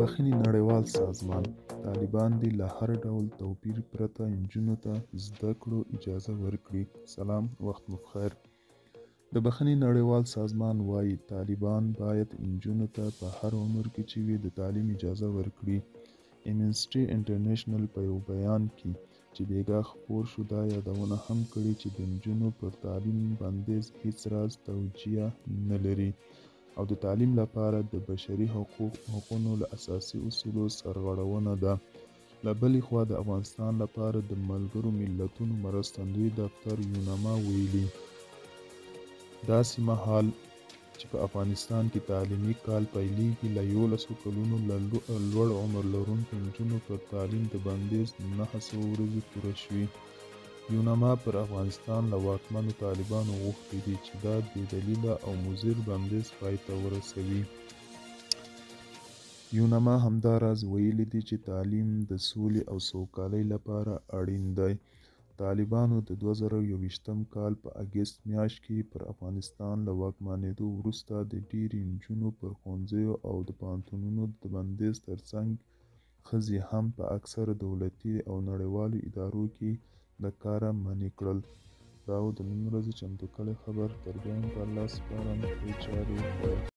بخښنې نړیوال سازمان طالبان دې له هر ډول توپیر پرته نجونو ته زده کړو اجازه ورکړي. سلام، وخت مو بخیر. د بخښنې نړیوال سازمان وایي طالبان باید نجونو ته په هر عمر کې چې وي د تعلیم اجازه ورکړي. امنسټي انټرنیشنل په یو بیان کې چې بیګا خپور شو دا یادونه هم کړې چې د نجونو پر تعلیم بندیز هیڅ راز توجیه نه لري او د تعلیم لپاره د بشري حقوقو له اساسي اصولو سرغړونه ده. له بلې خوا د افغانستان لپاره د ملګرو ملتونو مرستندوی دفتر یونما ویلي داسې مهال چې په افغانستان کې تعلیمي کال پیلیږي له 11 کلونو له لوړ عمر لرونکو نجونو پر تعلیم د بندیز 900 ورځې پوره شوي. یونما پر افغانستان له واکمنو طالبانو غوښتي دي چې دا بې دلیله او مضر بندیز پای ته ورسوي. یونما همداراز ویلي دي چې تعلیم د سولې او سوکالۍ لپاره اړین دی. طالبانو د 2021 کال په اګست میاشت کې پر افغانستان له واکمنېدو وروسته د ډېری نجونو پر ښوونځیو او د پوهنتونونو د بندیز ترڅنګ ښځې هم په اکثره دولتي او نړیوالو ادارو کې د کاره منع کړل. دا و د نن ورځې چمتو کړی خبر. تر بیا هم په الله سپارم. ښې چارې.